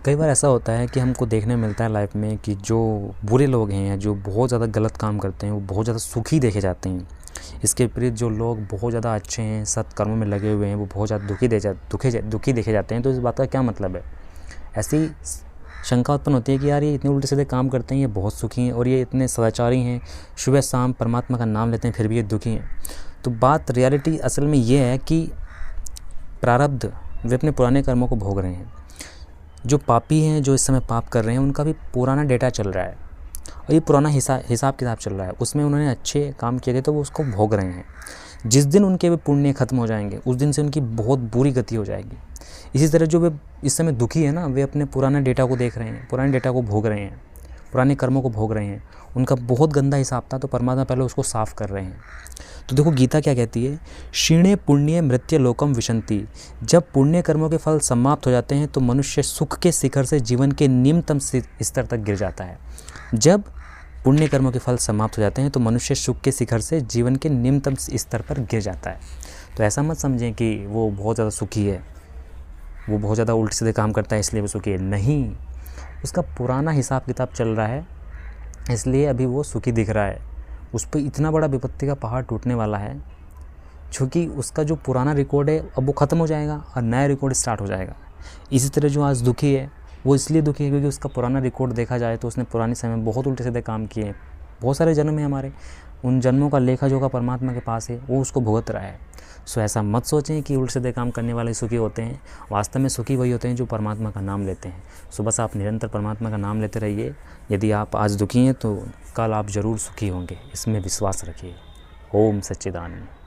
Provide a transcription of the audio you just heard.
कई बार ऐसा होता है कि हमको देखने मिलता है लाइफ में कि जो बुरे लोग हैं या जो बहुत ज़्यादा गलत काम करते हैं वो बहुत ज़्यादा सुखी देखे जाते हैं। इसके विपरीत जो लोग बहुत ज़्यादा अच्छे हैं, सत्कर्मों में लगे हुए हैं, वो बहुत ज़्यादा दुखी देखे जाते हैं। तो इस बात का क्या मतलब है? ऐसी शंका उत्पन्न होती है कि यार ये इतने उल्टे सीधे काम करते हैं, ये बहुत सुखी हैं, और ये इतने सदाचारी हैं, सुबह शाम परमात्मा का नाम लेते हैं, फिर भी ये दुखी हैं। तो बात रियलिटी असल में ये है कि प्रारब्ध वे अपने पुराने कर्मों को भोग रहे हैं। जो पापी हैं, जो इस समय पाप कर रहे हैं, उनका भी पुराना डेटा चल रहा है और ये पुराना हिसाब किताब चल रहा है। उसमें उन्होंने अच्छे काम किए थे तो वो उसको भोग रहे हैं। जिस दिन उनके वे पुण्य खत्म हो जाएंगे उस दिन से उनकी बहुत बुरी गति हो जाएगी। इसी तरह जो वे इस समय दुखी है ना, वे अपने पुराने डेटा को देख रहे हैं, पुराने डेटा को भोग रहे हैं, पुराने कर्मों को भोग रहे हैं। उनका बहुत गंदा हिसाब था तो परमात्मा पहले उसको साफ़ कर रहे हैं। तो देखो गीता क्या कहती है, क्षीणे पुण्य मृत्य लोकम विशंति। जब पुण्य कर्मों के फल समाप्त हो जाते हैं तो मनुष्य सुख के शिखर से जीवन के निम्नतम स्तर तक गिर जाता है। जब पुण्य कर्मों के फल समाप्त हो जाते हैं तो मनुष्य सुख के शिखर से जीवन के निम्नतम स्तर पर गिर जाता है। तो ऐसा मत समझें कि वो बहुत ज़्यादा सुखी है, वो बहुत ज़्यादा उल्टे सीधे काम करता है इसलिए वो सुखी है। नहीं, उसका पुराना हिसाब किताब चल रहा है इसलिए अभी वो सुखी दिख रहा है। उस पर इतना बड़ा विपत्ति का पहाड़ टूटने वाला है क्योंकि उसका जो पुराना रिकॉर्ड है अब वो ख़त्म हो जाएगा और नया रिकॉर्ड स्टार्ट हो जाएगा। इसी तरह जो आज दुखी है वो इसलिए दुखी है क्योंकि उसका पुराना रिकॉर्ड देखा जाए तो उसने पुराने समय में बहुत उल्टे सीधे काम किए हैं। बहुत सारे जन्म हैं हमारे, उन जन्मों का लेखा जोखा परमात्मा के पास है, वो उसको भुगत रहा है। सो ऐसा मत सोचें कि उल्टे सीधे काम करने वाले सुखी होते हैं। वास्तव में सुखी वही होते हैं जो परमात्मा का नाम लेते हैं। सो बस आप निरंतर परमात्मा का नाम लेते रहिए। यदि आप आज दुखी हैं तो कल आप ज़रूर सुखी होंगे, इसमें विश्वास रखिए। ओम सच्चिदानंद।